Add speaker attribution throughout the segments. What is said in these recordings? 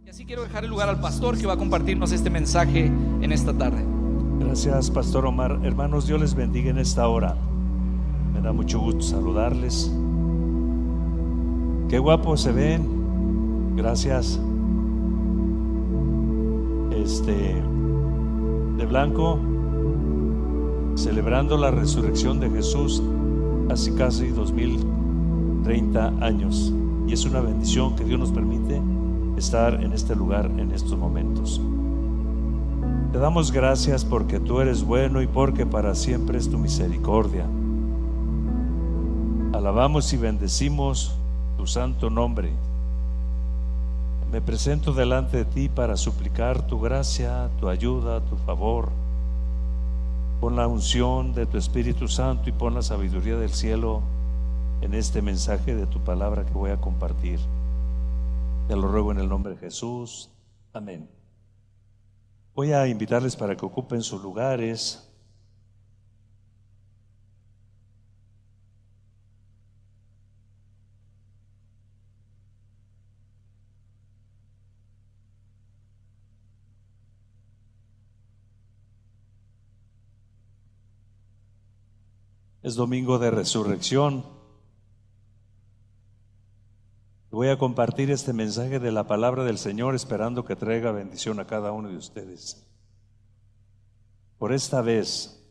Speaker 1: Y así quiero dejar el lugar al pastor que va a compartirnos este mensaje en esta tarde.
Speaker 2: Gracias, Pastor Omar. Hermanos, Dios les bendiga en esta hora. Me da mucho gusto saludarles. Qué guapos se ven. Gracias. De blanco, celebrando la resurrección de Jesús hace casi 2030 años. Y es una bendición que Dios nos permite estar en este lugar en estos momentos. Te damos gracias porque tú eres bueno y porque para siempre es tu misericordia. Alabamos y bendecimos tu santo nombre. Me presento delante de ti para suplicar tu gracia, tu ayuda, tu favor. Pon la unción de tu Espíritu Santo y pon la sabiduría del cielo en este mensaje de tu palabra que voy a compartir. Te lo ruego en el nombre de Jesús. Amén. Voy a invitarles para que ocupen sus lugares. Es domingo de resurrección. Voy a compartir este mensaje de la palabra del Señor, esperando que traiga bendición a cada uno de ustedes. Por esta vez,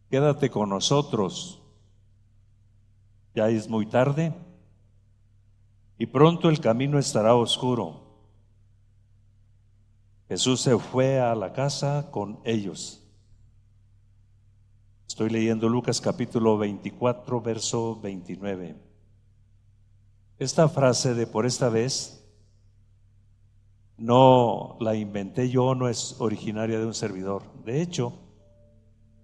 Speaker 2: quédate con nosotros. Ya es muy tarde y pronto el camino estará oscuro. Jesús se fue a la casa con ellos. Estoy leyendo Lucas capítulo 24, verso 29. Esta frase de por esta vez no la inventé yo, no es originaria de un servidor. De hecho,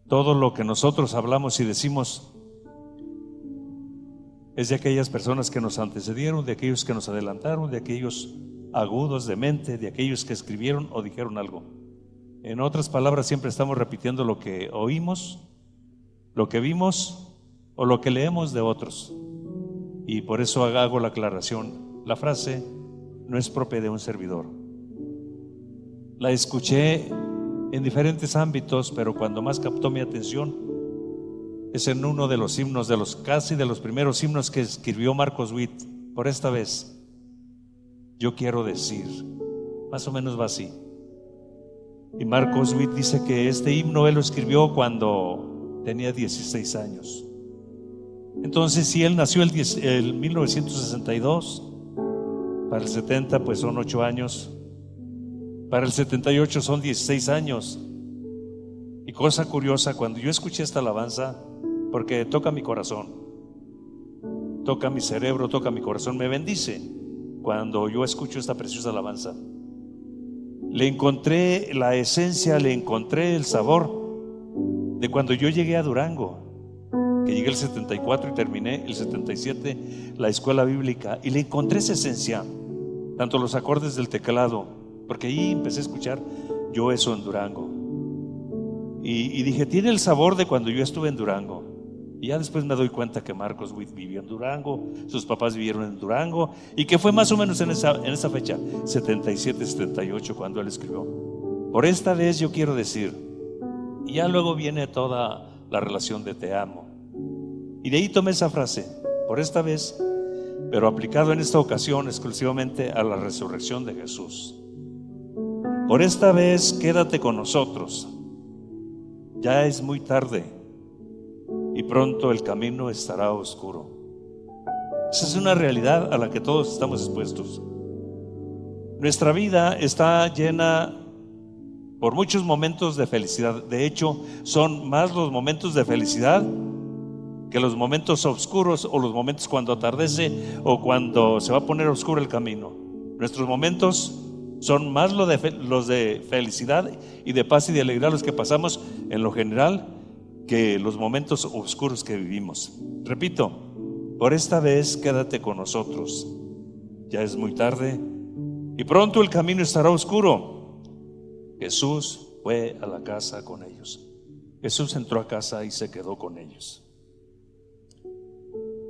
Speaker 2: todo lo que nosotros hablamos y decimos es de aquellas personas que nos antecedieron, de aquellos que nos adelantaron, de aquellos agudos de mente, de aquellos que escribieron o dijeron algo. En otras palabras, siempre estamos repitiendo lo que oímos, lo que vimos o lo que leemos de otros. Y por eso hago la aclaración. La frase no es propia de un servidor. La escuché en diferentes ámbitos, pero cuando más captó mi atención es en uno de los himnos, casi de los primeros himnos que escribió Marcos Witt. Por esta vez, yo quiero decir, más o menos va así. Y Marcos Witt dice que este himno él lo escribió cuando tenía 16 años. Entonces, si él nació el 1962, para el 70 pues son 8 años, para el 78 son 16 años. Y cosa curiosa, cuando yo escuché esta alabanza, porque toca mi corazón, toca mi cerebro, toca mi corazón, me bendice cuando yo escucho esta preciosa alabanza. Le encontré la esencia, le encontré el sabor de cuando yo llegué a Durango, que llegué el 74 y terminé el 77 la escuela bíblica, y le encontré esa esencia, tanto los acordes del teclado, porque ahí empecé a escuchar yo eso en Durango, y dije, tiene el sabor de cuando yo estuve en Durango. Y ya después me doy cuenta que Marcos Witt vivió en Durango, sus papás vivieron en Durango, y que fue más o menos en esa fecha, 77, 78, cuando él escribió. Por esta vez yo quiero decir, y ya luego viene toda la relación de te amo. Y de ahí tomé esa frase, por esta vez, pero aplicado en esta ocasión exclusivamente a la resurrección de Jesús. Por esta vez quédate con nosotros. Ya es muy tarde y pronto el camino estará oscuro. Esa es una realidad a la que todos estamos expuestos. Nuestra vida está llena por muchos momentos de felicidad. De hecho, son más los momentos de felicidad que los momentos oscuros, o los momentos cuando atardece o cuando se va a poner oscuro el camino. Nuestros momentos son más los de felicidad y de paz y de alegría los que pasamos en lo general que los momentos oscuros que vivimos. Repito, por esta vez quédate con nosotros. Ya es muy tarde y pronto el camino estará oscuro. Jesús fue a la casa con ellos. Jesús entró a casa y se quedó con ellos.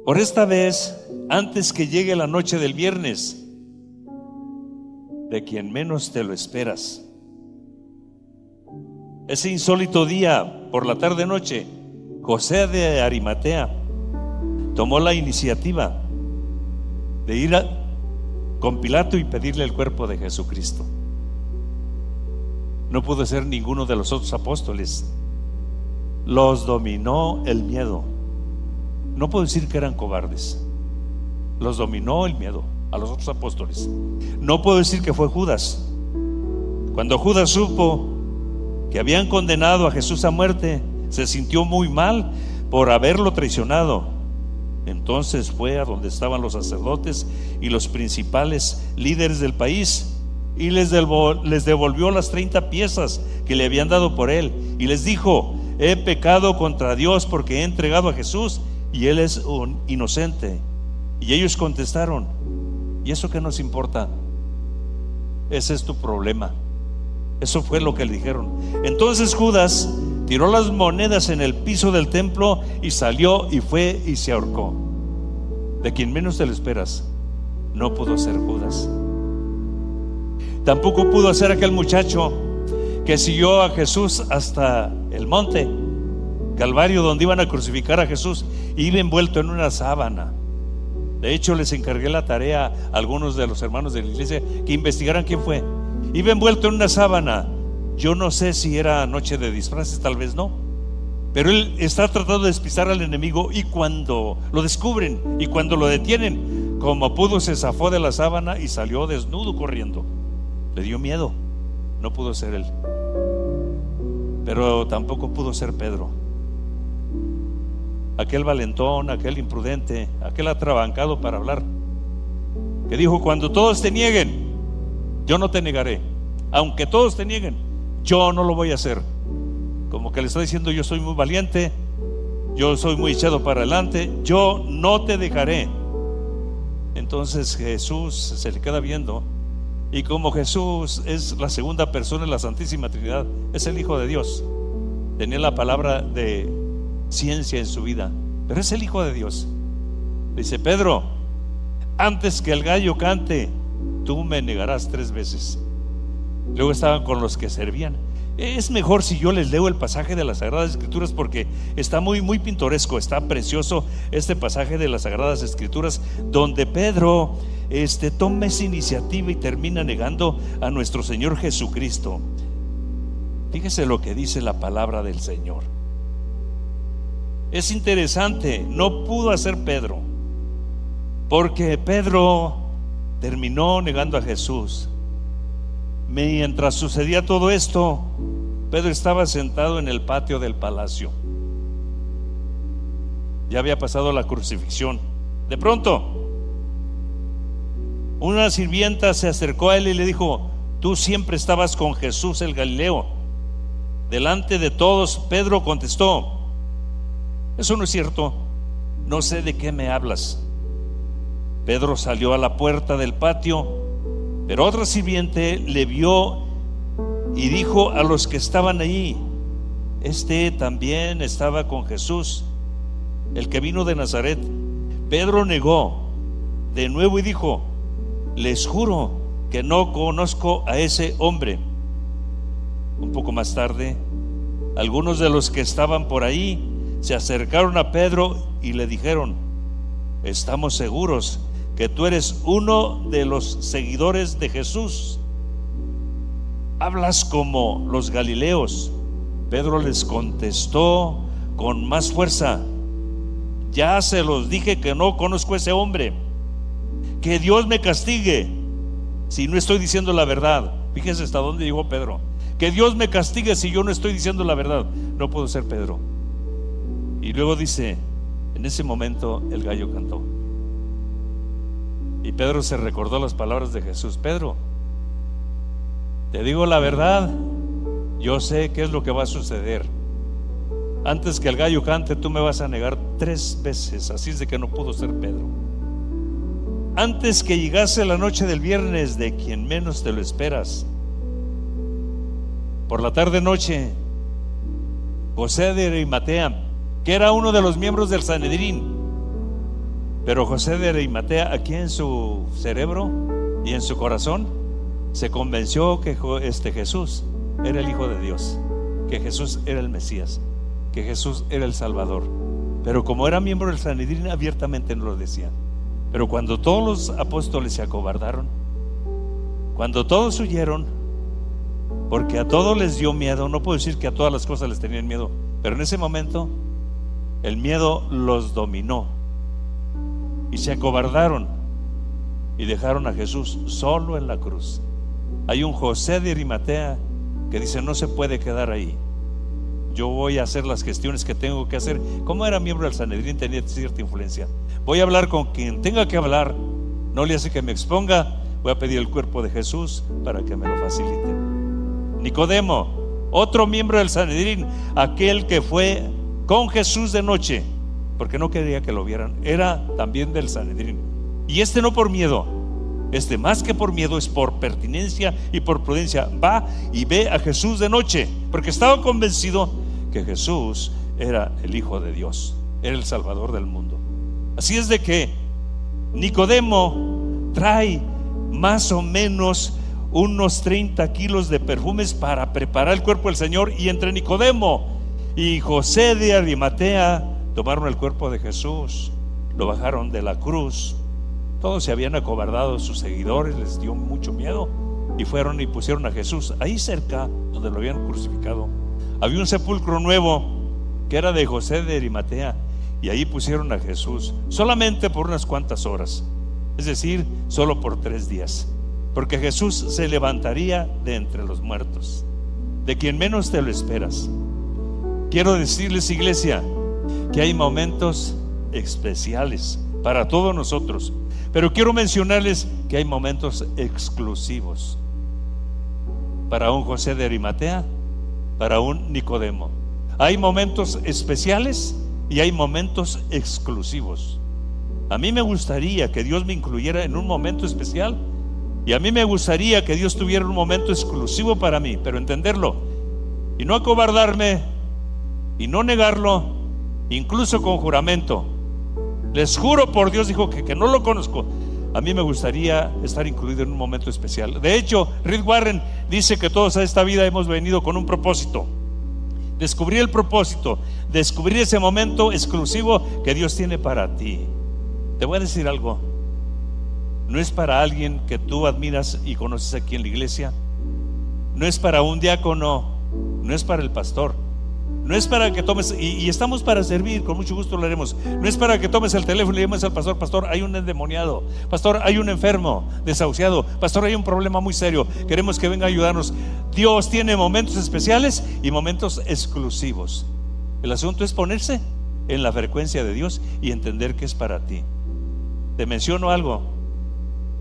Speaker 2: Por esta vez, antes que llegue la noche del viernes, de quien menos te lo esperas. Ese insólito día, por la tarde noche, José de Arimatea tomó la iniciativa de ir con Pilato y pedirle el cuerpo de Jesucristo. No pudo ser ninguno de los otros apóstoles. Los dominó el miedo. No puedo decir que eran cobardes. Los dominó el miedo a los otros apóstoles. No puedo decir que fue Judas. Cuando Judas supo que habían condenado a Jesús a muerte, se sintió muy mal por haberlo traicionado. Entonces fue a donde estaban los sacerdotes y los principales líderes del país y les devolvió las 30 piezas que le habían dado por él, y les dijo: he pecado contra Dios porque he entregado a Jesús y él es un inocente. Y ellos contestaron: ¿y eso qué nos importa? Ese es tu problema. Eso fue lo que le dijeron. Entonces Judas tiró las monedas en el piso del templo y salió y fue y se ahorcó. De quien menos te lo esperas, no pudo ser Judas. Tampoco pudo ser aquel muchacho que siguió a Jesús hasta el monte Calvario, donde iban a crucificar a Jesús, y iba envuelto en una sábana. De hecho, les encargué la tarea a algunos de los hermanos de la iglesia que investigaran quién fue. Iba envuelto en una sábana. Yo no sé si era noche de disfraces, tal vez no, pero él está tratando de despistar al enemigo, y cuando lo descubren y cuando lo detienen, como pudo se zafó de la sábana y salió desnudo corriendo. Le dio miedo. No pudo ser él. Pero tampoco pudo ser Pedro, aquel valentón, aquel imprudente, aquel atrabancado para hablar, que dijo: cuando todos te nieguen, yo no te negaré. Aunque todos te nieguen, yo no lo voy a hacer. Como que le está diciendo: yo soy muy valiente, yo soy muy echado para adelante, yo no te dejaré. Entonces Jesús se le queda viendo, y como Jesús es la segunda persona de la Santísima Trinidad, es el Hijo de Dios, tenía la palabra de ciencia en su vida, pero es el Hijo de Dios. Dice: Pedro, antes que el gallo cante, tú me negarás 3 veces. Luego estaban con los que servían. Es mejor si yo les leo el pasaje de las Sagradas Escrituras, porque está muy pintoresco, está precioso este pasaje de las Sagradas Escrituras, donde Pedro toma esa iniciativa y termina negando a nuestro Señor Jesucristo. Fíjese lo que dice la palabra del Señor. Es interesante, no pudo hacer Pedro, porque Pedro terminó negando a Jesús. Mientras sucedía todo esto, Pedro estaba sentado en el patio del palacio. Ya había pasado la crucifixión. De pronto, una sirvienta se acercó a él y le dijo: tú siempre estabas con Jesús el Galileo. Delante de todos, Pedro contestó: eso no es cierto, no sé de qué me hablas. Pedro salió a la puerta del patio, pero otra sirviente le vio y dijo a los que estaban allí: este también estaba con Jesús, el que vino de Nazaret. Pedro negó de nuevo y dijo: les juro que no conozco a ese hombre. Un poco más tarde, algunos de los que estaban por ahí se acercaron a Pedro y le dijeron: estamos seguros que tú eres uno de los seguidores de Jesús. Hablas como los galileos. Pedro les contestó con más fuerza: ya se los dije que no conozco a ese hombre. Que Dios me castigue si no estoy diciendo la verdad. Fíjese hasta dónde llegó Pedro. Que Dios me castigue si yo no estoy diciendo la verdad. No puedo ser Pedro. Y luego dice: en ese momento el gallo cantó. Y Pedro se recordó las palabras de Jesús: Pedro, te digo la verdad, yo sé qué es lo que va a suceder. Antes que el gallo cante, tú me vas a negar 3 veces. Así es de que no pudo ser Pedro. Antes que llegase la noche del viernes, de quien menos te lo esperas, por la tarde noche, José de Arimatea, que era uno de los miembros del Sanedrín, pero José de Arimatea, aquí en su cerebro y en su corazón, se convenció que Jesús era el Hijo de Dios, que Jesús era el Mesías, que Jesús era el Salvador. Pero como era miembro del Sanedrín, abiertamente no lo decían. Pero cuando todos los apóstoles se acobardaron, cuando todos huyeron, porque a todos les dio miedo, no puedo decir que a todas las cosas les tenían miedo, pero en ese momento el miedo los dominó y se acobardaron y dejaron a Jesús solo en la cruz. Hay un José de Arimatea que dice: no se puede quedar ahí, yo voy a hacer las gestiones que tengo que hacer. Como era miembro del Sanedrín, tenía cierta influencia. Voy a hablar con quien tenga que hablar, no le hace que me exponga, voy a pedir el cuerpo de Jesús para que me lo facilite. Nicodemo, otro miembro del Sanedrín, aquel que fue con Jesús de noche, porque no quería que lo vieran, era también del Sanedrín. Y no por miedo, más que por miedo, es por pertinencia y por prudencia. Va y ve a Jesús de noche, porque estaba convencido que Jesús era el Hijo de Dios, era el Salvador del mundo. Así es de que Nicodemo trae más o menos unos 30 kilos de perfumes para preparar el cuerpo del Señor, y entre Nicodemo y José de Arimatea tomaron el cuerpo de Jesús, lo bajaron de la cruz. Todos se habían acobardado, sus seguidores les dio mucho miedo y fueron y pusieron a Jesús ahí cerca donde lo habían crucificado. Había un sepulcro nuevo que era de José de Arimatea, y ahí pusieron a Jesús solamente por unas cuantas horas, es decir, solo por 3 días, porque Jesús se levantaría de entre los muertos, de quien menos te lo esperas. Quiero decirles, iglesia, que hay momentos especiales para todos nosotros, pero quiero mencionarles que hay momentos exclusivos para un José de Arimatea, para un Nicodemo. Hay momentos especiales y hay momentos exclusivos. A mí me gustaría que Dios me incluyera en un momento especial, y a mí me gustaría que Dios tuviera un momento exclusivo para mí, pero entenderlo y no acobardarme y no negarlo, incluso con juramento. Les juro por Dios, dijo que no lo conozco. A mí me gustaría estar incluido en un momento especial. De hecho, Rick Warren dice que todos a esta vida hemos venido con un propósito: descubrir el propósito, descubrir ese momento exclusivo que Dios tiene para ti. Te voy a decir algo: no es para alguien que tú admiras y conoces aquí en la iglesia, no es para un diácono, no es para el pastor, no es para que tomes, y estamos para servir, con mucho gusto lo haremos. No es para que tomes el teléfono y le llames al pastor: pastor, hay un endemoniado, pastor, hay un enfermo, desahuciado, pastor, hay un problema muy serio, queremos que venga a ayudarnos. Dios tiene momentos especiales y momentos exclusivos. El asunto es ponerse en la frecuencia de Dios y entender que es para ti. Te menciono algo.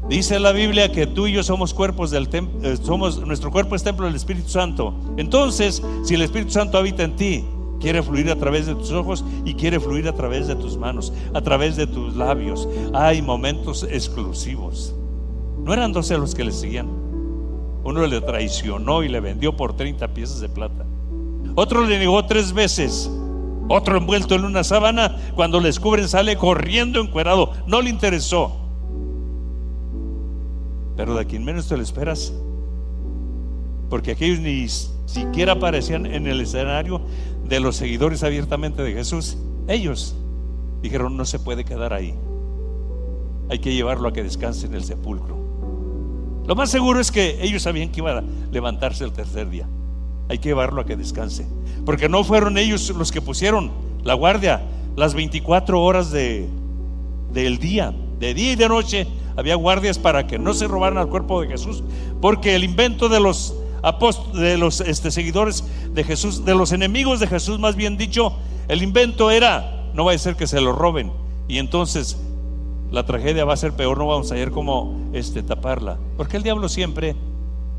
Speaker 2: Dice la Biblia que tú y yo somos cuerpos nuestro cuerpo es templo del Espíritu Santo. Entonces, si el Espíritu Santo habita en ti, quiere fluir a través de tus ojos y quiere fluir a través de tus manos, a través de tus labios. Hay momentos exclusivos. No eran 12 los que le seguían. Uno le traicionó y le vendió por 30 piezas de plata. Otro le negó 3 veces. Otro, envuelto en una sábana, cuando le descubren sale corriendo encuerado. No le interesó. Pero de quien menos te lo esperas, porque aquellos ni siquiera aparecían en el escenario de los seguidores abiertamente de Jesús. Ellos dijeron: no se puede quedar ahí, hay que llevarlo a que descanse en el sepulcro. Lo más seguro es que ellos sabían que iba a levantarse el 3er día. Hay que llevarlo a que descanse, porque no fueron ellos los que pusieron la guardia las 24 horas del día, de día y de noche. Había guardias para que no se robaran al cuerpo de Jesús, porque el invento de los seguidores de Jesús, de los enemigos de Jesús más bien dicho, el invento era: no va a ser que se lo roben, y entonces la tragedia va a ser peor, no vamos a ver cómo taparla, porque el diablo siempre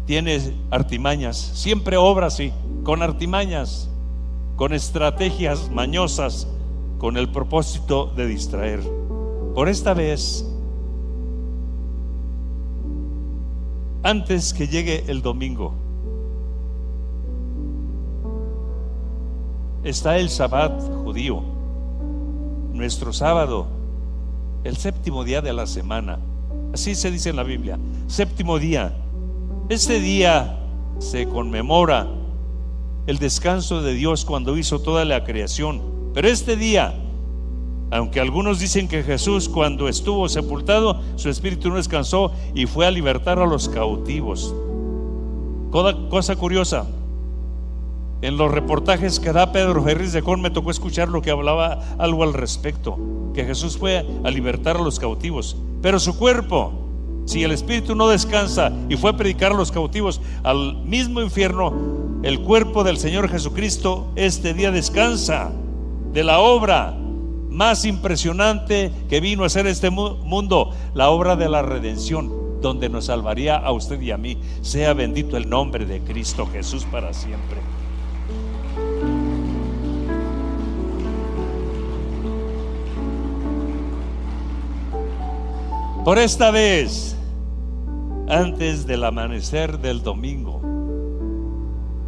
Speaker 2: tiene artimañas, siempre obra así, con artimañas, con estrategias mañosas, con el propósito de distraer. Por esta vez, antes que llegue el domingo, está el Sabbat judío, nuestro sábado, el 7º día de la semana. Así se dice en la Biblia, 7º día. Este día se conmemora el descanso de Dios cuando hizo toda la creación. Pero este día, aunque algunos dicen que Jesús, cuando estuvo sepultado, su espíritu no descansó y fue a libertar a los cautivos. Cosa curiosa, en los reportajes que da Pedro Ferriz de Con me tocó escuchar lo que hablaba algo al respecto, que Jesús fue a libertar a los cautivos, pero su cuerpo, si el espíritu no descansa y fue a predicar a los cautivos al mismo infierno, el cuerpo del Señor Jesucristo este día descansa de la obra más impresionante que vino a hacer este mundo, la obra de la redención, donde nos salvaría a usted y a mí. Sea bendito el nombre de Cristo Jesús para siempre. Por esta vez, antes del amanecer del domingo,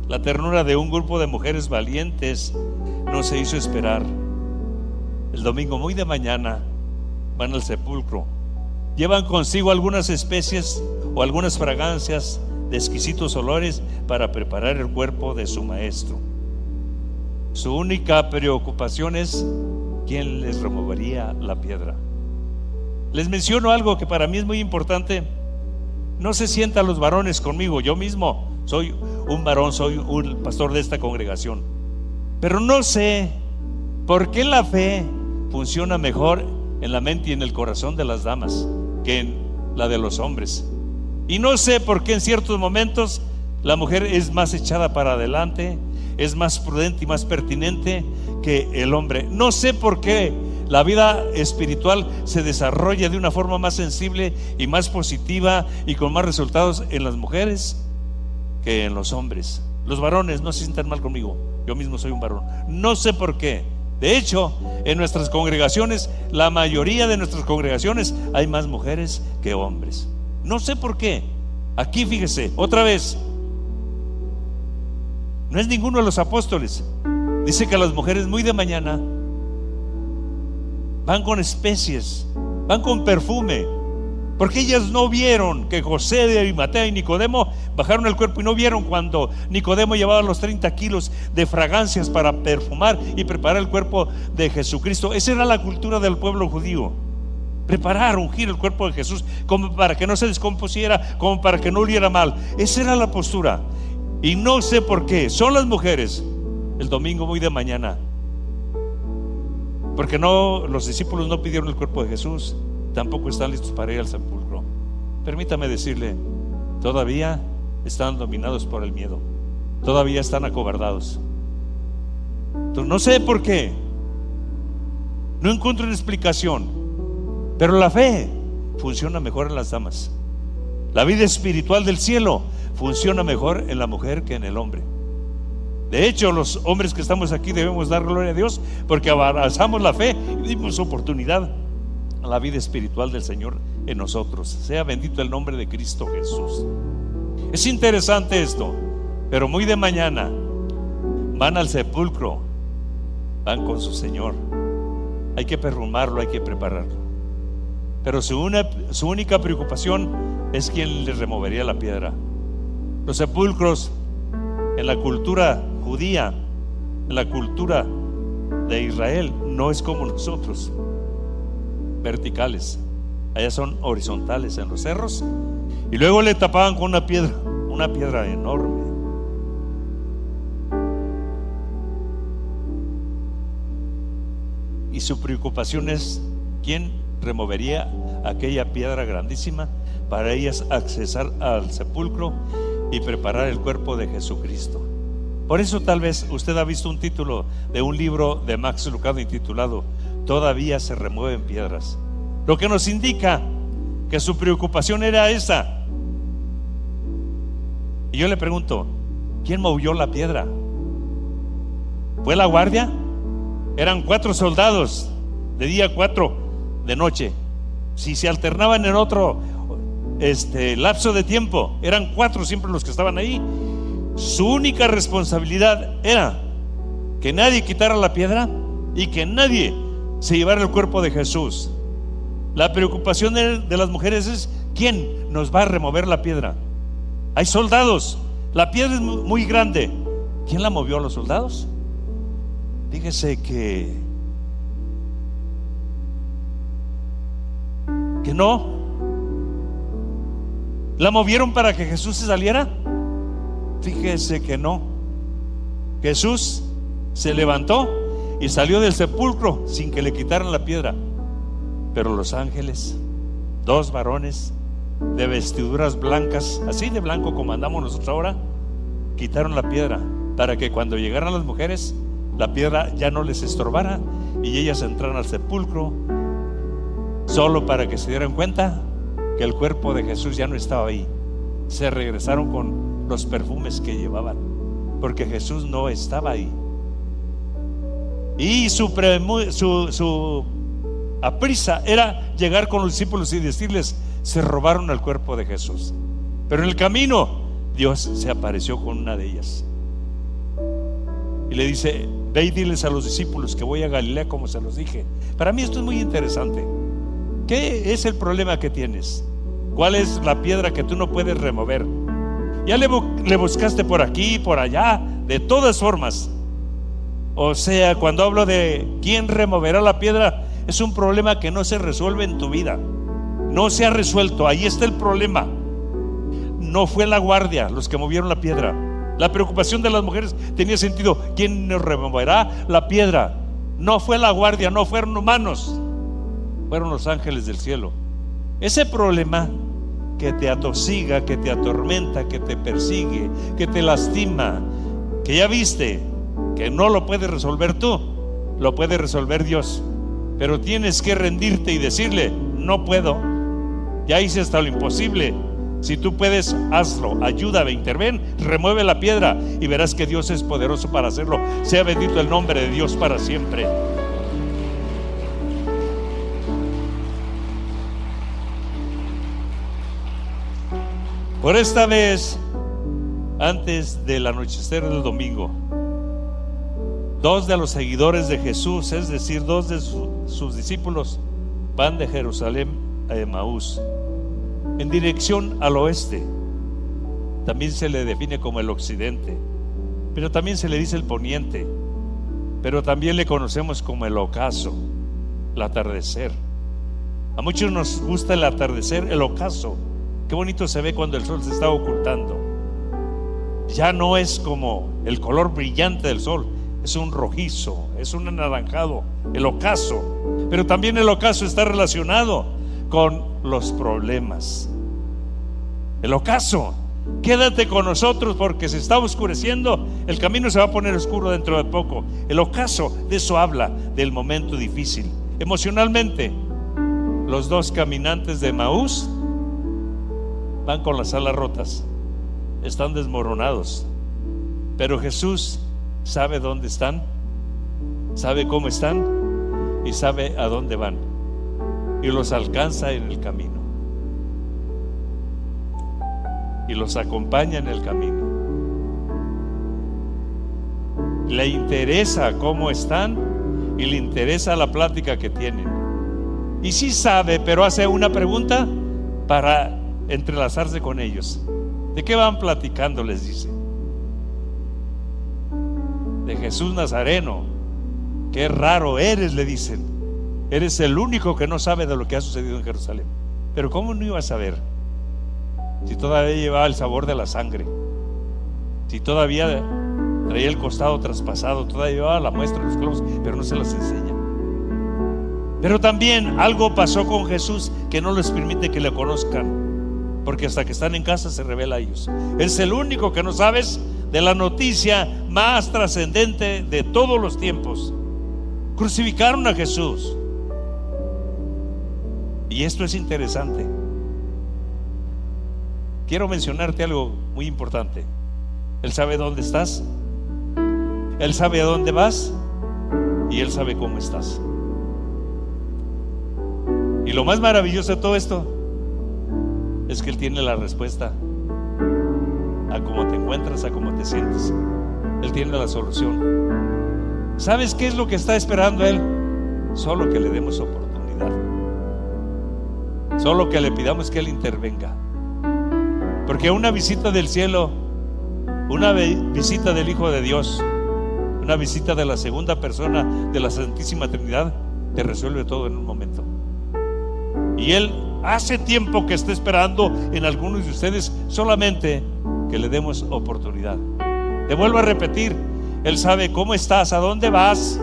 Speaker 2: la ternura de un grupo de mujeres valientes no se hizo esperar. El domingo muy de mañana van al sepulcro. Llevan consigo algunas especies o algunas fragancias de exquisitos olores para preparar el cuerpo de su maestro. Su única preocupación es quién les removería la piedra. Les menciono algo que para mí es muy importante. No se sientan los varones conmigo. Yo mismo soy un varón, soy un pastor de esta congregación. Pero no sé por qué la fe funciona mejor en la mente y en el corazón de las damas que en la de los hombres. Y no sé por qué en ciertos momentos la mujer es más echada para adelante, es más prudente y más pertinente que el hombre. No sé por qué la vida espiritual se desarrolla de una forma más sensible y más positiva y con más resultados en las mujeres que en los hombres. Los varones, no se sientan mal conmigo, yo mismo soy un varón. No sé por qué. De hecho, en nuestras congregaciones, la mayoría de nuestras congregaciones, hay más mujeres que hombres. No sé por qué. Aquí fíjese, otra vez, no es ninguno de los apóstoles. Dice que las mujeres muy de mañana van con especies, van con perfume, porque ellas no vieron que José de Arimatea y Nicodemo bajaron el cuerpo, y no vieron cuando Nicodemo llevaba los 30 kilos de fragancias para perfumar y preparar el cuerpo de Jesucristo. Esa era la cultura del pueblo judío: preparar, ungir el cuerpo de Jesús, como para que no se descompusiera, como para que no oliera mal. Esa era la postura. Y no sé por qué son las mujeres el domingo muy de mañana, porque no, los discípulos no pidieron el cuerpo de Jesús, tampoco están listos para ir al sepulcro. Permítame decirle, todavía están dominados por el miedo, todavía están acobardados. Entonces, no sé por qué, no encuentro una explicación, pero la fe funciona mejor en las damas. La vida espiritual del cielo funciona mejor en la mujer que en el hombre. De hecho, los hombres que estamos aquí debemos dar gloria a Dios porque abrazamos la fe y dimos oportunidad a la vida espiritual del Señor en nosotros. Sea bendito el nombre de Cristo Jesús. Es interesante esto, pero muy de mañana van al sepulcro, van con su Señor. Hay que perfumarlo, hay que prepararlo. Pero su única preocupación es quién les removería la piedra. Los sepulcros en la cultura judía, en la cultura de Israel, no es como nosotros, verticales. Allá son horizontales en los cerros, y luego le tapaban con una piedra enorme. Y su preocupación es quién removería aquella piedra grandísima para ellas accesar al sepulcro y preparar el cuerpo de Jesucristo. Por eso tal vez usted ha visto un título de un libro de Max Lucado intitulado "Todavía se remueven piedras", lo que nos indica que su preocupación era esa. Y yo le pregunto, ¿quién movió la piedra? ¿Fue la guardia? Eran 4 soldados de día, 4 de noche. Si se alternaban en otro lapso de tiempo, eran 4 siempre los que estaban ahí. Su única responsabilidad era que nadie quitara la piedra y que nadie se llevara el cuerpo de Jesús. La preocupación de las mujeres es quién nos va a remover la piedra. Hay soldados. La piedra es muy grande. ¿Quién la movió a los soldados? Fíjese que no. ¿La movieron para que Jesús se saliera? Fíjese que no. Jesús se levantó y salió del sepulcro sin que le quitaran la piedra. Pero los ángeles, 2 varones de vestiduras blancas, así de blanco como andamos nosotros ahora, quitaron la piedra para que cuando llegaran las mujeres, la piedra ya no les estorbara y ellas entraran al sepulcro, solo para que se dieran cuenta que el cuerpo de Jesús ya no estaba ahí. Se regresaron con los perfumes que llevaban, porque Jesús no estaba ahí. Y su aprisa era llegar con los discípulos y decirles: se robaron el cuerpo de Jesús. Pero en el camino Dios se apareció con una de ellas y le dice: ve y diles a los discípulos que voy a Galilea como se los dije. Para mí esto es muy interesante. ¿Qué es el problema que tienes? ¿Cuál es la piedra que tú no puedes remover? Ya le buscaste por aquí, por allá, de todas formas. O sea, cuando hablo de quién removerá la piedra, es un problema que no se resuelve en tu vida. No se ha resuelto, ahí está el problema. No fue la guardia los que movieron la piedra. La preocupación de las mujeres tenía sentido. ¿Quién nos removerá la piedra? No fue la guardia, no fueron humanos, fueron los ángeles del cielo. Ese problema que te atosiga, que te atormenta, que te persigue, que te lastima, que ya viste que no lo puedes resolver tú, lo puede resolver Dios. Pero tienes que rendirte y decirle: no puedo, ya hice hasta lo imposible. Si tú puedes, hazlo, ayúdame, interven, remueve la piedra y verás que Dios es poderoso para hacerlo. Sea bendito el nombre de Dios para siempre. Por esta vez, antes del anochecer del domingo, 2 de los seguidores de Jesús, es decir, 2 de sus discípulos, van de Jerusalén a Emaús, en dirección al oeste. También se le define como el occidente, pero también se le dice el poniente, pero también le conocemos como el ocaso, el atardecer. A muchos nos gusta el atardecer, el ocaso. Qué bonito se ve cuando el sol se está ocultando. Ya no es como el color brillante del sol, es un rojizo, es un anaranjado, el ocaso. Pero también el ocaso está relacionado con los problemas. El ocaso, quédate con nosotros porque se está oscureciendo, el camino se va a poner oscuro dentro de poco. El ocaso, de eso habla, del momento difícil. Emocionalmente, los 2 caminantes de Emaús van con las alas rotas, están desmoronados, pero Jesús sabe dónde están, sabe cómo están y sabe a dónde van, y los alcanza en el camino y los acompaña en el camino. Le interesa cómo están y le interesa la plática que tienen, y sí sabe, pero hace una pregunta para entrelazarse con ellos. ¿De qué van platicando? Les dice: de Jesús Nazareno. Qué raro eres, le dicen. Eres el único que no sabe de lo que ha sucedido en Jerusalén. Pero ¿cómo no iba a saber? Si todavía llevaba el sabor de la sangre, si todavía traía el costado traspasado, todavía llevaba la muestra de los clavos, pero no se las enseña. Pero también algo pasó con Jesús que no les permite que le conozcan, porque hasta que están en casa se revela a ellos. Es el único que no sabes de la noticia más trascendente de todos los tiempos. Crucificaron a Jesús. Y esto es interesante. Quiero mencionarte algo muy importante. Él sabe dónde estás, Él sabe a dónde vas y Él sabe cómo estás. Y lo más maravilloso de todo esto es que Él tiene la respuesta a cómo te encuentras, a cómo te sientes. Él tiene la solución. ¿Sabes qué es lo que está esperando Él? Solo que le demos oportunidad, solo que le pidamos que Él intervenga. Porque una visita del cielo, una visita del Hijo de Dios, una visita de la segunda persona de la Santísima Trinidad, te resuelve todo en un momento. Y Él hace tiempo que está esperando en algunos de ustedes solamente que le demos oportunidad. Te vuelvo a repetir, Él sabe cómo estás, a dónde vas.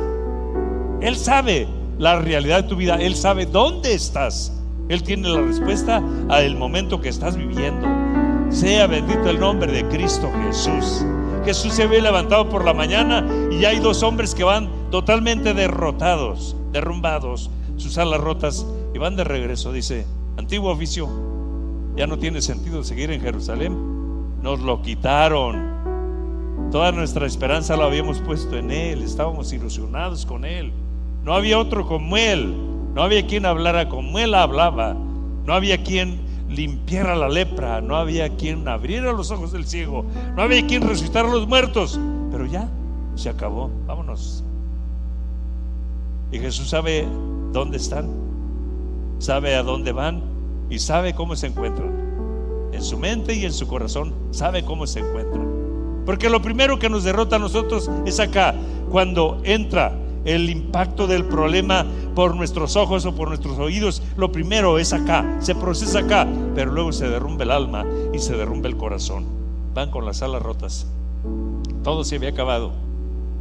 Speaker 2: Él sabe la realidad de tu vida, Él sabe dónde estás. Él tiene la respuesta al momento que estás viviendo. Sea bendito el nombre de Cristo Jesús. Jesús se ve levantado por la mañana y hay dos hombres que van totalmente derrotados, derrumbados, sus alas rotas, y van de regreso. Dice: antiguo oficio, ya no tiene sentido seguir en Jerusalén, nos lo quitaron. Toda nuestra esperanza la habíamos puesto en Él, estábamos ilusionados con Él. No había otro como Él, no había quien hablara como Él hablaba, no había quien limpiara la lepra, no había quien abriera los ojos del ciego, no había quien resucitara a los muertos. Pero ya se acabó, vámonos. Y Jesús sabe dónde están, sabe a dónde van y sabe cómo se encuentran. En su mente y en su corazón sabe cómo se encuentran. Porque lo primero que nos derrota a nosotros es acá, cuando entra el impacto del problema por nuestros ojos o por nuestros oídos. Lo primero es acá, se procesa acá, pero luego se derrumba el alma y se derrumba el corazón. Van con las alas rotas. Todo se había acabado.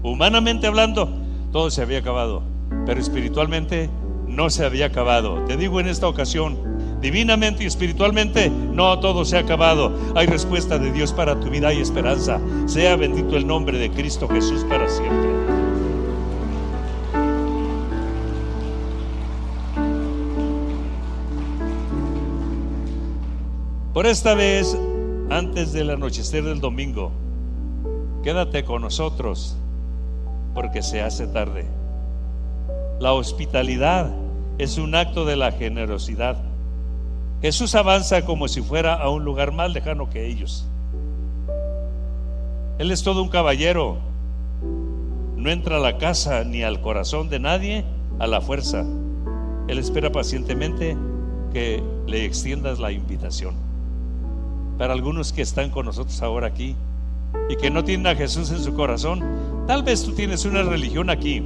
Speaker 2: Humanamente hablando, todo se había acabado, pero espiritualmente no se había acabado. Te digo en esta ocasión, divinamente y espiritualmente no todo se ha acabado. Hay respuesta de Dios para tu vida, hay esperanza. Sea bendito el nombre de Cristo Jesús para siempre. Por esta vez, antes del anochecer del domingo, quédate con nosotros, porque se hace tarde. La hospitalidad es un acto de la generosidad. Jesús avanza como si fuera a un lugar más lejano que ellos. Él es todo un caballero. No entra a la casa ni al corazón de nadie a la fuerza. Él espera pacientemente que le extiendas la invitación. Para algunos que están con nosotros ahora aquí y que no tienen a Jesús en su corazón, tal vez tú tienes una religión aquí,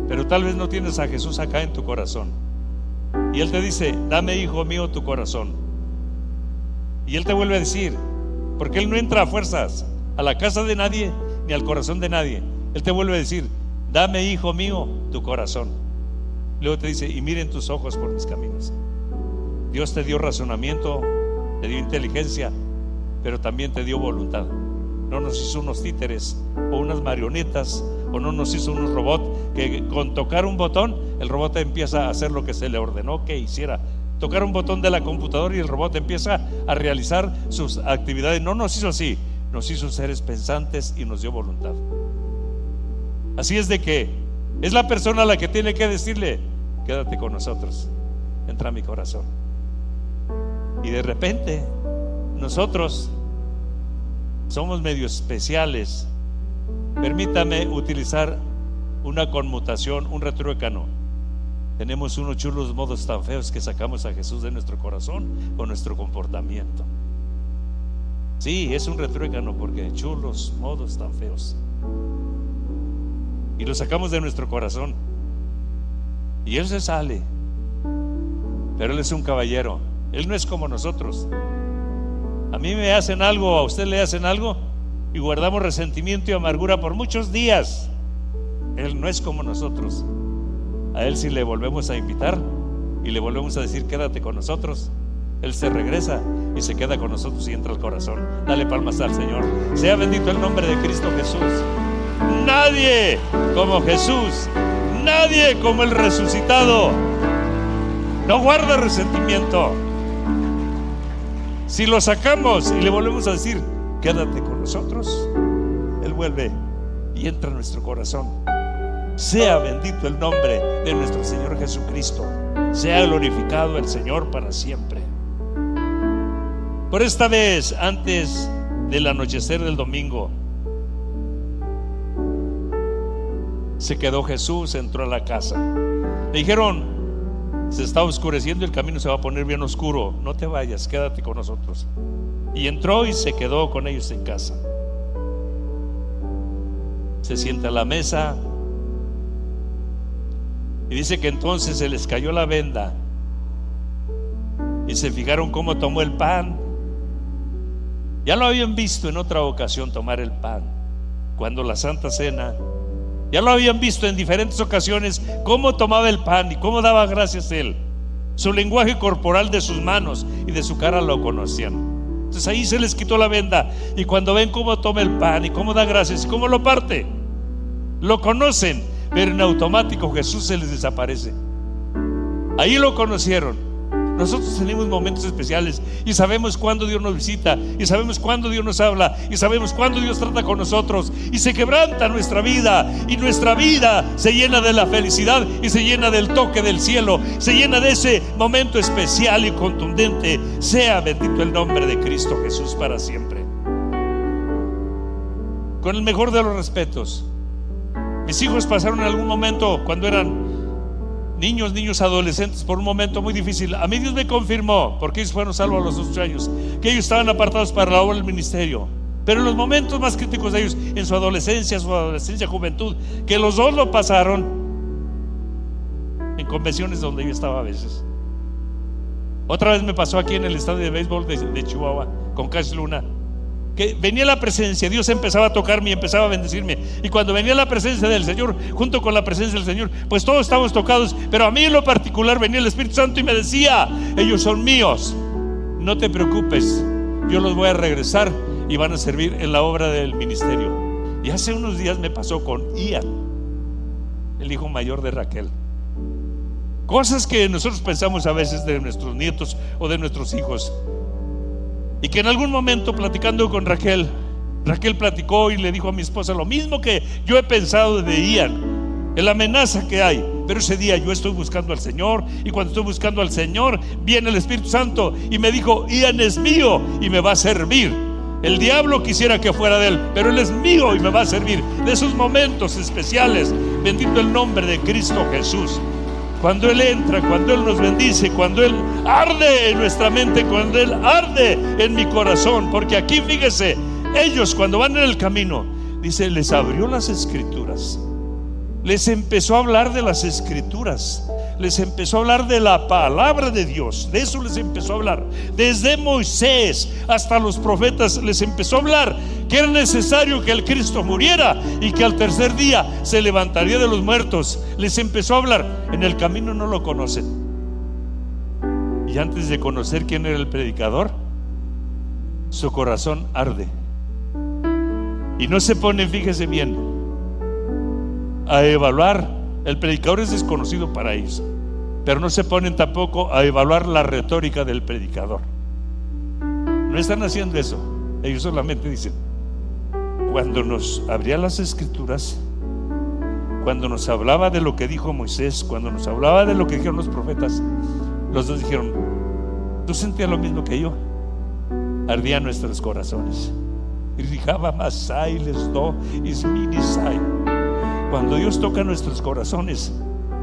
Speaker 2: pero tal vez no tienes a Jesús acá en tu corazón. Y Él te dice: dame, hijo mío, tu corazón. Y Él te vuelve a decir, porque Él no entra a fuerzas a la casa de nadie ni al corazón de nadie. Él te vuelve a decir: dame, hijo mío, tu corazón. Luego te dice: y miren tus ojos por mis caminos. Dios te dio razonamiento, te dio inteligencia, pero también te dio voluntad. No nos hizo unos títeres o unas marionetas, o no nos hizo unos robots que con tocar un botón el robot empieza a hacer lo que se le ordenó que hiciera. Tocar un botón de la computadora y el robot empieza a realizar sus actividades. No nos hizo así, nos hizo seres pensantes y nos dio voluntad. Así es de que es la persona a la que tiene que decirle: quédate con nosotros, entra a mi corazón. Y de repente nosotros somos medio especiales. Permítame utilizar una conmutación, un retruécano. Tenemos unos chulos modos tan feos que sacamos a Jesús de nuestro corazón con nuestro comportamiento. Sí, es un retruécano, porque chulos modos tan feos, y lo sacamos de nuestro corazón y Él se sale. Pero Él es un caballero. Él no es como nosotros. A mí me hacen algo, a usted le hacen algo y guardamos resentimiento y amargura por muchos días. Él no es como nosotros. A Él, si le volvemos a invitar y le volvemos a decir: quédate con nosotros, Él se regresa y se queda con nosotros y entra al corazón. Dale palmas al Señor. Sea bendito el nombre de Cristo Jesús. Nadie como Jesús, nadie como el resucitado. No guarda resentimiento. Si lo sacamos y le volvemos a decir: quédate con nosotros, Él vuelve y entra en nuestro corazón. Sea bendito el nombre de nuestro Señor Jesucristo. Sea glorificado el Señor para siempre. Por esta vez, antes del anochecer del domingo, se quedó Jesús, entró a la casa. Le dijeron: se está oscureciendo, el camino se va a poner bien oscuro, no te vayas, quédate con nosotros. Y entró y se quedó con ellos en casa. Se sienta a la mesa y dice que entonces se les cayó la venda y se fijaron cómo tomó el pan. Ya lo habían visto en otra ocasión tomar el pan, cuando la Santa Cena. Ya lo habían visto en diferentes ocasiones cómo tomaba el pan y cómo daba gracias a él. Su lenguaje corporal de sus manos y de su cara lo conocían. Entonces ahí se les quitó la venda, y cuando ven cómo toma el pan y cómo da gracias y cómo lo parte, lo conocen, pero en automático Jesús se les desaparece. Ahí lo conocieron. Nosotros tenemos momentos especiales y sabemos cuándo Dios nos visita, y sabemos cuándo Dios nos habla, y sabemos cuándo Dios trata con nosotros, y se quebranta nuestra vida, y nuestra vida se llena de la felicidad y se llena del toque del cielo, se llena de ese momento especial y contundente. Sea bendito el nombre de Cristo Jesús para siempre. Con el mejor de los respetos, mis hijos pasaron en algún momento, cuando eran niños adolescentes, por un momento muy difícil. A mí Dios me confirmó, porque ellos fueron salvos a los 8 años, que ellos estaban apartados para la obra del ministerio. Pero en los momentos más críticos de ellos, en su adolescencia, juventud, que los dos lo pasaron en convenciones donde yo estaba a veces. Otra vez me pasó aquí en el estadio de béisbol de Chihuahua, con Cash Luna, que venía la presencia, Dios empezaba a tocarme y empezaba a bendecirme. Y cuando venía la presencia del Señor, junto con la presencia del Señor, pues todos estábamos tocados. Pero a mí en lo particular venía el Espíritu Santo y me decía: ellos son míos, no te preocupes, yo los voy a regresar y van a servir en la obra del ministerio. Y hace unos días me pasó con Ian, el hijo mayor de Raquel. Cosas que nosotros pensamos a veces de nuestros nietos o de nuestros hijos, y que en algún momento, platicando con Raquel platicó y le dijo a mi esposa lo mismo que yo he pensado de Ian, en la amenaza que hay. Pero ese día yo estoy buscando al Señor, y cuando estoy buscando al Señor, viene el Espíritu Santo y me dijo: Ian es mío y me va a servir. El diablo quisiera que fuera de él, pero él es mío y me va a servir. De esos momentos especiales, bendito el nombre de Cristo Jesús. Cuando Él entra, cuando Él nos bendice, cuando Él arde en nuestra mente, cuando Él arde en mi corazón. Porque aquí, fíjese, ellos cuando van en el camino, dice, les abrió las Escrituras, les empezó a hablar de las Escrituras, les empezó a hablar de la palabra de Dios. De eso les empezó a hablar. Desde Moisés hasta los profetas les empezó a hablar que era necesario que el Cristo muriera y que al tercer día se levantaría de los muertos. Les empezó a hablar. En el camino no lo conocen, y antes de conocer quién era el predicador, su corazón arde y no se pone, fíjese bien, a evaluar. El predicador es desconocido para ellos, pero no se ponen tampoco a evaluar la retórica del predicador. No están haciendo eso. Ellos solamente dicen: cuando nos abría las Escrituras, cuando nos hablaba de lo que dijo Moisés, cuando nos hablaba de lo que dijeron los profetas, los dos dijeron: ¿tú sentías lo mismo que yo? Ardían nuestros corazones. Y dijaba Masai les do isminisai. Cuando Dios toca nuestros corazones,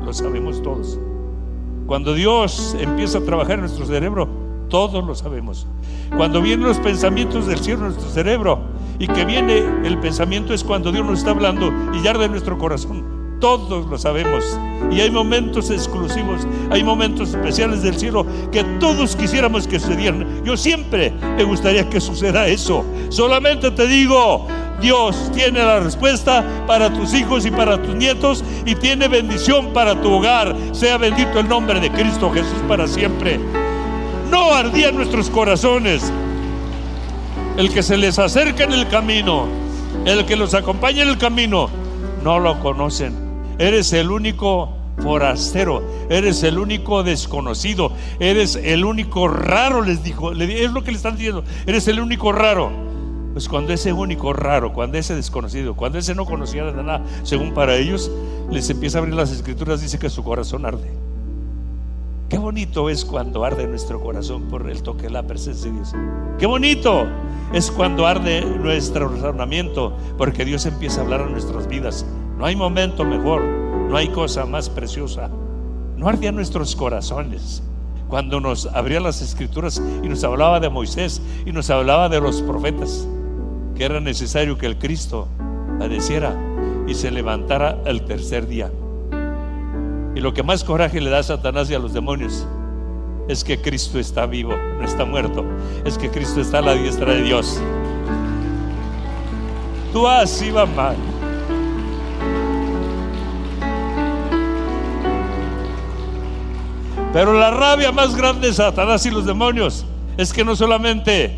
Speaker 2: lo sabemos todos. Cuando Dios empieza a trabajar en nuestro cerebro, todos lo sabemos. Cuando vienen los pensamientos del cielo en nuestro cerebro, y que viene el pensamiento, es cuando Dios nos está hablando y arde en nuestro corazón. Todos lo sabemos. Y hay momentos exclusivos, hay momentos especiales del cielo que todos quisiéramos que sucedieran. Yo siempre me gustaría que suceda eso. Solamente te digo, Dios tiene la respuesta para tus hijos y para tus nietos, y tiene bendición para tu hogar. Sea bendito el nombre de Cristo Jesús para siempre. No ardían nuestros corazones. El que se les acerca en el camino, el que los acompaña en el camino, no lo conocen. Eres el único forastero, eres el único desconocido, eres el único raro, les dijo. Es lo que le están diciendo: eres el único raro. Pues cuando ese único raro, cuando ese desconocido, cuando ese no conocía de nada, según para ellos, les empieza a abrir las Escrituras, dice que su corazón arde. Qué bonito es cuando arde nuestro corazón por el toque de la presencia de Dios. Qué bonito es cuando arde nuestro razonamiento, porque Dios empieza a hablar a nuestras vidas. No hay momento mejor, no hay cosa más preciosa. No ardían nuestros corazones cuando nos abría las escrituras y nos hablaba de Moisés y nos hablaba de los profetas, que era necesario que el Cristo padeciera y se levantara al tercer día. Y lo que más coraje le da a Satanás y a los demonios es que Cristo está vivo, no está muerto. Es que Cristo está a la diestra de Dios. Tú así va mal. Pero la rabia más grande de Satanás y los demonios es que no solamente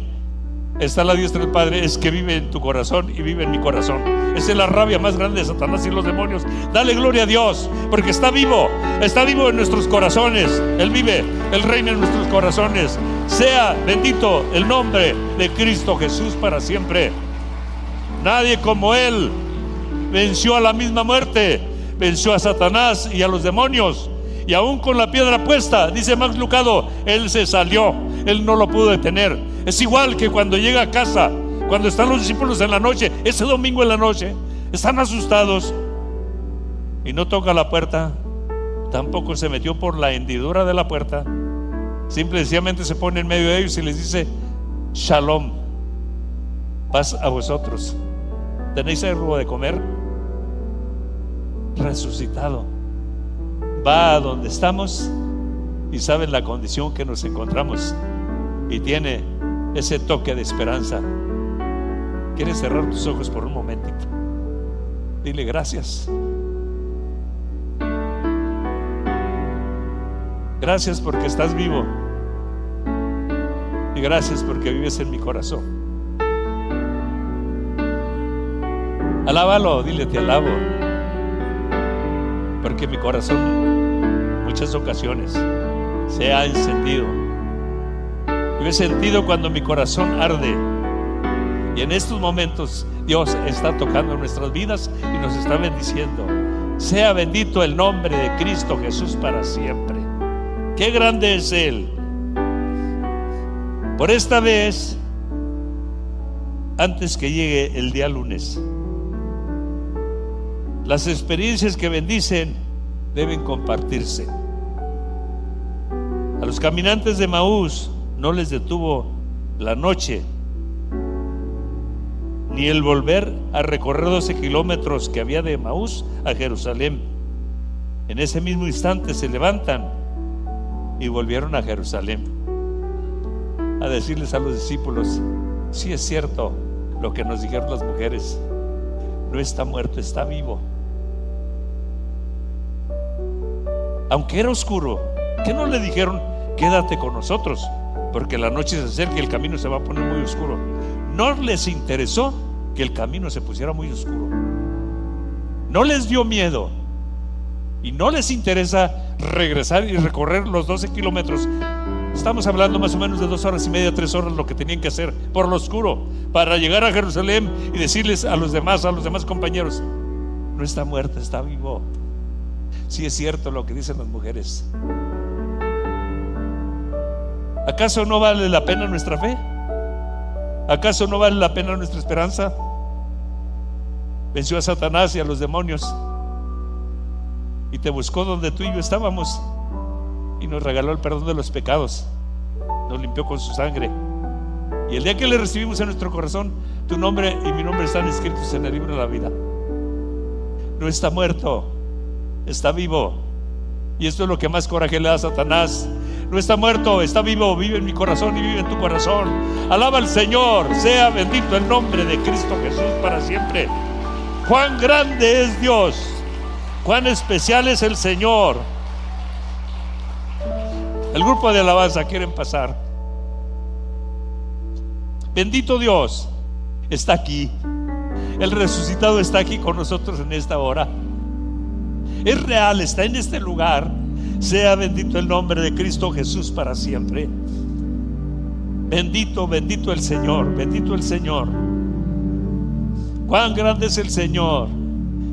Speaker 2: está a la diestra del Padre, es que vive en tu corazón y vive en mi corazón. Esa es la rabia más grande de Satanás y los demonios. Dale gloria a Dios, porque está vivo en nuestros corazones. Él vive, Él reina en nuestros corazones. Sea bendito el nombre de Cristo Jesús para siempre. Nadie como Él venció a la misma muerte, venció a Satanás y a los demonios. Y aún con la piedra puesta, dice Max Lucado, Él se salió, Él no lo pudo detener. Es igual que cuando llega a casa, cuando están los discípulos en la noche, ese domingo en la noche, están asustados y no toca la puerta, tampoco se metió por la hendidura de la puerta, simple y sencillamente se pone en medio de ellos y les dice: Shalom, paz a vosotros. ¿Tenéis algo de comer? Resucitado, va a donde estamos y sabe la condición que nos encontramos y tiene ese toque de esperanza. ¿Quieres cerrar tus ojos por un momentito? Dile gracias. Gracias porque estás vivo. Y gracias porque vives en mi corazón. Alábalo, dile: te alabo. Porque mi corazón muchas ocasiones se ha encendido. Yo he sentido cuando mi corazón arde. Y en estos momentos Dios está tocando nuestras vidas y nos está bendiciendo. Sea bendito el nombre de Cristo Jesús para siempre. Qué grande es Él. Por esta vez, antes que llegue el día lunes, las experiencias que bendicen deben compartirse. A los caminantes de Emaús no les detuvo la noche ni el volver a recorrer 12 kilómetros que había de Emaús a Jerusalén. En ese mismo instante se levantan y volvieron a Jerusalén a decirles a los discípulos: sí es cierto lo que nos dijeron las mujeres, no está muerto, está vivo. Aunque era oscuro, ¿qué no le dijeron? Quédate con nosotros, porque la noche se acerca y el camino se va a poner muy oscuro. No les interesó que el camino se pusiera muy oscuro. No les dio miedo y no les interesa regresar y recorrer los 12 kilómetros. Estamos hablando más o menos de 2 horas y media, 3 horas, lo que tenían que hacer por lo oscuro para llegar a Jerusalén y decirles a los demás compañeros: no está muerto, está vivo. Sí es cierto lo que dicen las mujeres. ¿Acaso no vale la pena nuestra fe? ¿Acaso no vale la pena nuestra esperanza? Venció a Satanás y a los demonios y te buscó donde tú y yo estábamos y nos regaló el perdón de los pecados, nos limpió con su sangre. Y el día que le recibimos en nuestro corazón, tu nombre y mi nombre están escritos en el libro de la vida. No está muerto, está vivo. Y esto es lo que más coraje le da a Satanás. No está muerto, está vivo, vive en mi corazón y vive en tu corazón. Alaba al Señor, sea bendito el nombre de Cristo Jesús para siempre. Cuán grande es Dios, cuán especial es el Señor. El grupo de alabanza quieren pasar. Bendito Dios, está aquí. El resucitado está aquí con nosotros en esta hora. Es real, está en este lugar. Sea bendito el nombre de Cristo Jesús para siempre. Bendito, bendito el Señor, bendito el Señor. Cuán grande es el Señor.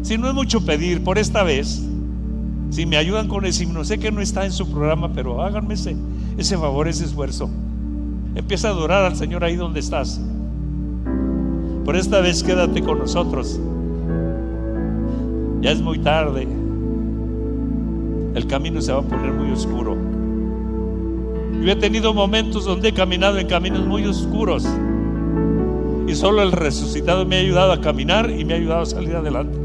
Speaker 2: Si no es mucho pedir, por esta vez, si me ayudan con el himno, sé que no está en su programa, pero háganme ese favor, ese esfuerzo. Empieza a adorar al Señor ahí donde estás. Por esta vez quédate con nosotros. Ya es muy tarde. El camino se va a poner muy oscuro. Yo he tenido momentos donde he caminado en caminos muy oscuros y solo el resucitado me ha ayudado a caminar y me ha ayudado a salir adelante.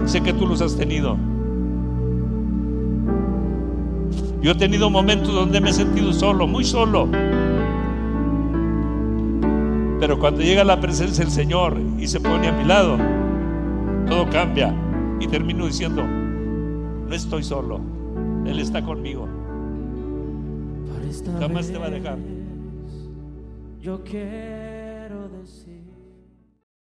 Speaker 2: Sé que tú los has tenido. Yo he tenido momentos donde me he sentido solo, muy solo. Pero cuando llega la presencia del Señor y se pone a mi lado, todo cambia y termino diciendo: no estoy solo, Él está conmigo. Jamás te va a dejar.
Speaker 3: Yo quiero decir